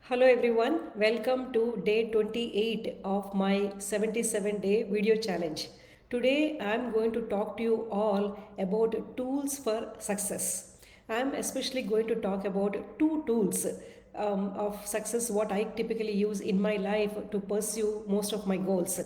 Hello everyone, welcome to day 28 of my 77-day video challenge. Today I am going to talk to you all about tools for success. I am especially going to talk about two tools of success what I typically use in my life to pursue most of my goals.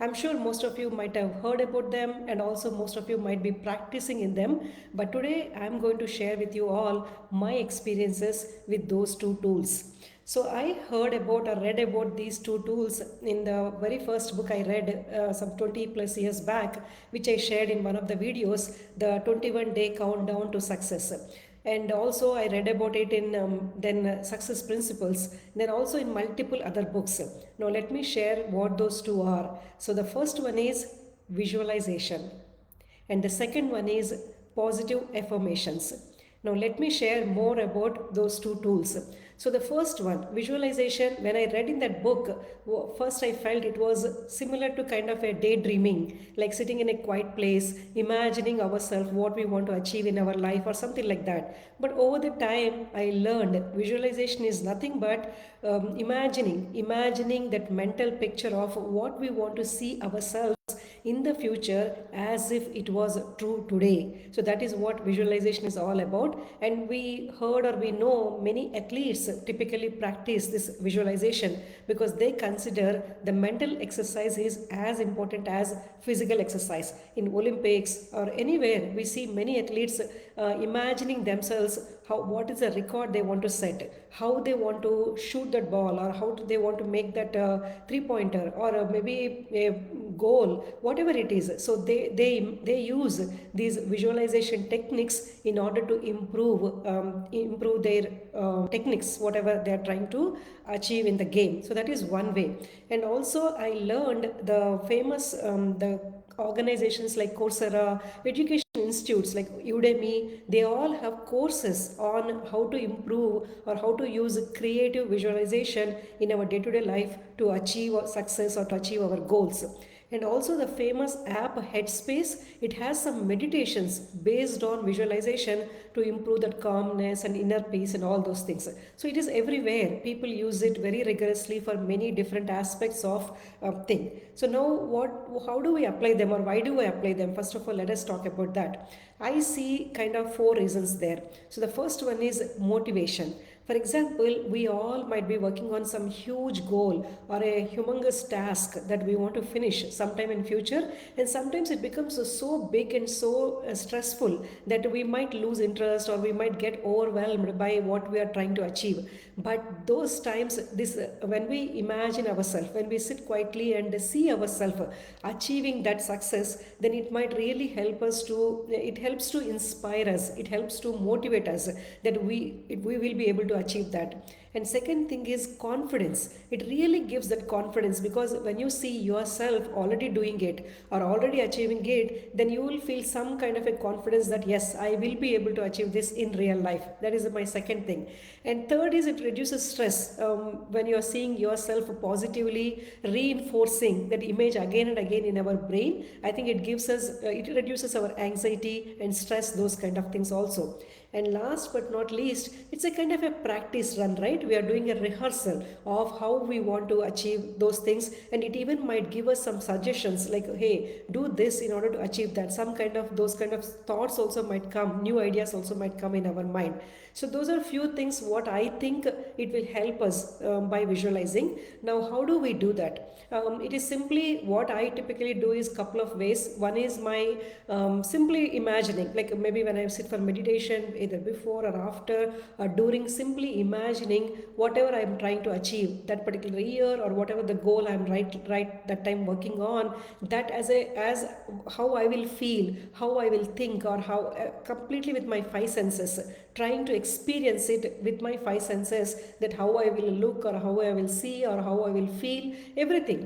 I'm sure most of you might have heard about them and also most of you might be practicing in them. But today I'm going to share with you all my experiences with those two tools. So I heard about or read about these two tools in the very first book I read some 20 plus years back, which I shared in one of the videos, the 21-day countdown to success. And also I read about it in then success principles, then also in multiple other books. Now let me share what those two are. So the first one is visualization, and the second one is positive affirmations. Now let me share more about those two tools. So the first one, visualization, when I read in that book, first I felt it was similar to kind of a daydreaming, like sitting in a quiet place, imagining ourselves what we want to achieve in our life or something like that. But over the time, I learned visualization is nothing but imagining that mental picture of what we want to see ourselves in the future as if it was true today. So that is what visualization is all about. And we heard or we know many athletes typically practice this visualization because they consider the mental exercise is as important as physical exercise. In Olympics or anywhere, we see many athletes imagining themselves what is the record they want to set, how they want to shoot that ball, or how they want to make that three-pointer, or maybe a goal, whatever it is. So they use these visualization techniques in order to improve their techniques, whatever they are trying to achieve in the game. So that is one way. And also I learned the famous the organizations like Coursera, education institutes like Udemy, they all have courses on how to improve or how to use creative visualization in our day-to-day life to achieve success or to achieve our goals. And also the famous app Headspace, it has some meditations based on visualization to improve that calmness and inner peace and all those things. So it is everywhere. People use it very rigorously for many different aspects of thing. So now how do we apply them, or why do I apply them? First of all, let us talk about that. I see kind of four reasons there. So the first one is motivation. For example, we all might be working on some huge goal or a humongous task that we want to finish sometime in future, and sometimes it becomes so big and so stressful that we might lose interest or we might get overwhelmed by what we are trying to achieve. But those times, this when we imagine ourselves, when we sit quietly and see ourselves achieving that success, then it might really it helps to inspire us, it helps to motivate us that we will be able to achieve that. And second thing is confidence. It really gives that confidence, because when you see yourself already doing it or already achieving it, then you will feel some kind of a confidence that yes, I will be able to achieve this in real life. That is my second thing. And third is it reduces stress. When you are seeing yourself positively, reinforcing that image again and again in our brain, I think it reduces our anxiety and stress, those kind of things also. And last but not least, it's a kind of a practice run, right? We are doing a rehearsal of how we want to achieve those things, and it even might give us some suggestions like, hey, do this in order to achieve that. Some kind of those kind of thoughts also might come, new ideas also might come in our mind. So those are few things what I think it will help us by visualizing. Now, how do we do that? It is simply what I typically do is couple of ways. One is my simply imagining, like maybe when I sit for meditation, either before or after or during, simply imagining whatever I'm trying to achieve that particular year or whatever the goal I'm right that time working on, that as how I will feel, how I will think, or how completely with my five senses, trying to experience it with my five senses, that how I will look or how I will see or how I will feel, everything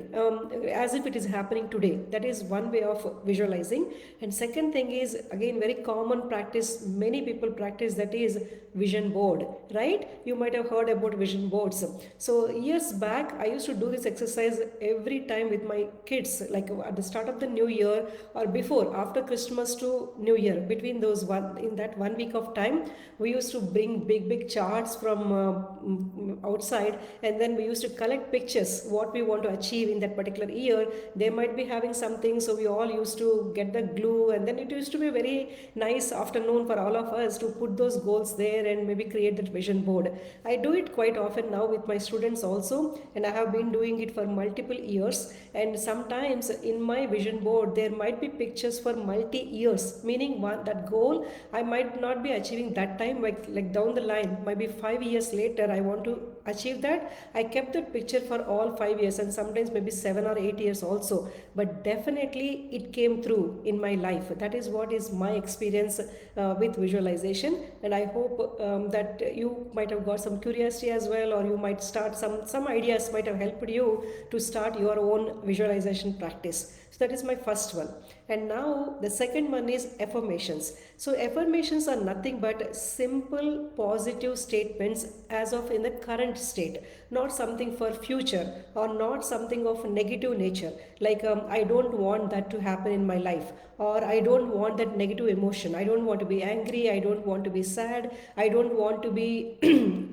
as if it is happening today. That is one way of visualizing. And second thing is again very common practice, many people practice, that is vision board, right? You might have heard about vision boards. So years back I used to do this exercise every time with my kids, like at the start of the new year or before, after Christmas to New Year, between those one, in that 1 week of time, we used to bring big charts from outside, and then we used to collect pictures what we want to achieve in that particular year. They might be having something, so we all used to get the glue, and then it used to be a very nice afternoon for all of us to put those goals there and maybe create that vision board. I do it quite often now with my students also, and I have been doing it for multiple years. And sometimes in my vision board there might be pictures for multi years, meaning one that goal I might not be achieving that time, like down the line, maybe 5 years later I want to achieve that. I kept that picture for all 5 years, and sometimes maybe 7 or 8 years also, but definitely it came through in my life. That is what is my experience with visualization. And I hope that you might have got some curiosity as well, or you might start some ideas might have helped you to start your own visualization practice. So that is my first one. And now the second one is affirmations. So affirmations are nothing but simple positive statements as of in the current state, not something for future, or not something of negative nature, like I don't want that to happen in my life, or I don't want that negative emotion, I don't want to be angry, I don't want to be sad, I don't want to be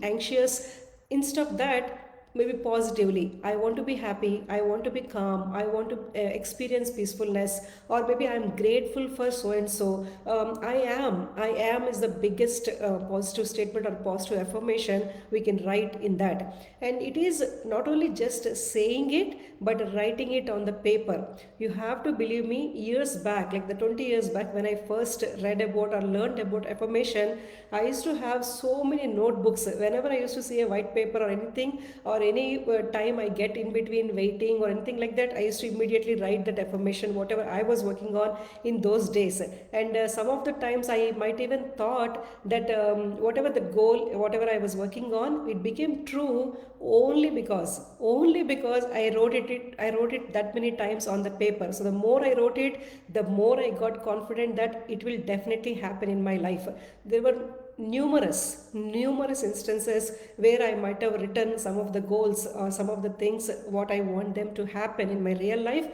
anxious. Instead of that, maybe positively, I want to be happy, I want to be calm, I want to experience peacefulness, or maybe I'm grateful for so and so. I am is the biggest positive statement or positive affirmation we can write in that. And it is not only just saying it, but writing it on the paper. You have to believe me, years back, like the 20 years back, when I first read about or learned about affirmation, I used to have so many notebooks. Whenever I used to see a white paper or anything, or any time I get in between waiting or anything like that, I used to immediately write that affirmation, whatever I was working on in those days. And some of the times I might even thought that whatever the goal, whatever I was working on, it became true only because I wrote it that many times on the paper. So the more I wrote it, the more I got confident that it will definitely happen in my life. There were numerous instances where I might have written some of the goals or some of the things what I want them to happen in my real life,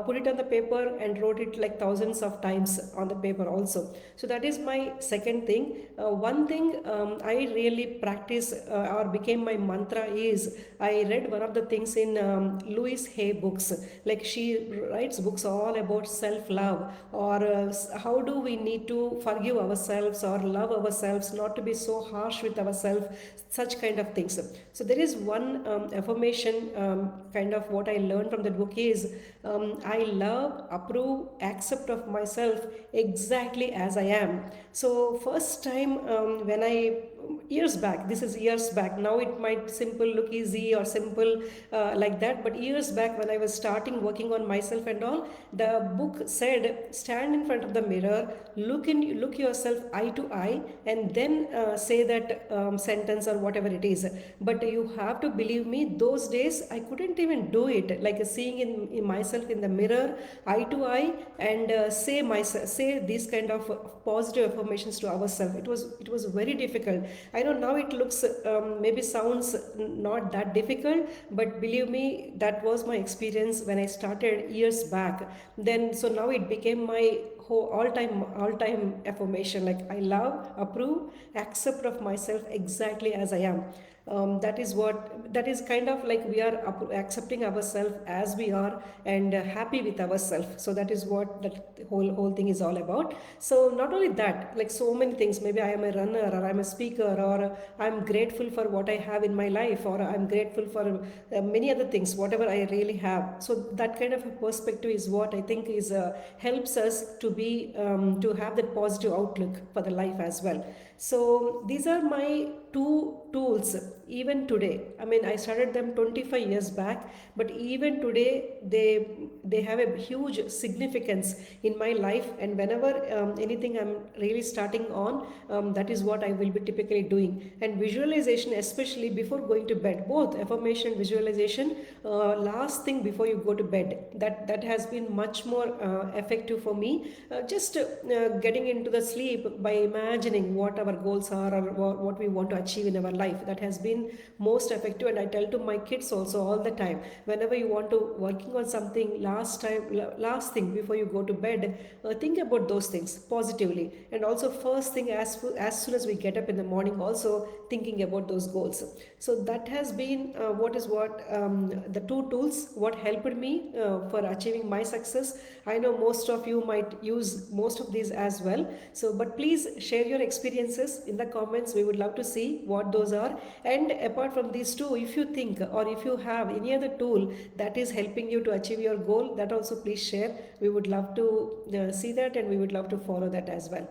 put it on the paper and wrote it like thousands of times on the paper also. So that is my second thing. One thing I really practice or became my mantra is, I read one of the things in Louise Hay books. Like she writes books all about self-love, or how do we need to forgive ourselves or love ourselves, not to be so harsh with ourselves, such kind of things. So there is one affirmation, kind of what I learned from that book is, I love, approve, accept of myself exactly as I am. So first time when I, years back, this is years back, now it might simple look easy or simple like that, but years back when I was starting working on myself and all, the book said, stand in front of the mirror, look yourself eye to eye, and then say that sentence or whatever it is. But you have to believe me, those days I couldn't even do it, like seeing in myself in the mirror eye to eye, and say these kind of positive affirmations to ourselves. It was very difficult. I know now it looks maybe sounds not that difficult, but believe me, that was my experience when I started years back. Then so now it became my whole all-time affirmation, like I love, approve, accept of myself exactly as I am. That is kind of like we are accepting ourselves as we are, and happy with ourselves. So that is what that whole thing is all about. So not only that, like so many things, maybe I am a runner, or I'm a speaker, or I'm grateful for what I have in my life, or I'm grateful for many other things, whatever I really have. So that kind of a perspective is what I think is helps us to be to have that positive outlook for the life as well. So these are my two tools even today. I mean, I started them 25 years back, but even today they have a huge significance in my life. And whenever anything I'm really starting on, that is what I will be typically doing. And visualization, especially before going to bed, both affirmation, visualization, last thing before you go to bed, that has been much more effective for me. Just getting into the sleep by imagining what our goals are or what we want to achieve in our life. That has been most effective, and I tell to my kids also all the time, whenever you want to working on something, last thing before you go to bed, think about those things positively, and also first thing as soon as we get up in the morning, also thinking about those goals. So that has been what the two tools what helped me for achieving my success. I know most of you might use most of these as well. So but please share your experiences in the comments. We would love to see what those are. And apart from these two, if you think or if you have any other tool that is helping you to achieve your goal, that also please share. We would love to see that, and we would love to follow that as well.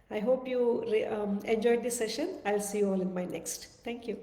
I hope you enjoyed this session. I'll see you all in my next. Thank you.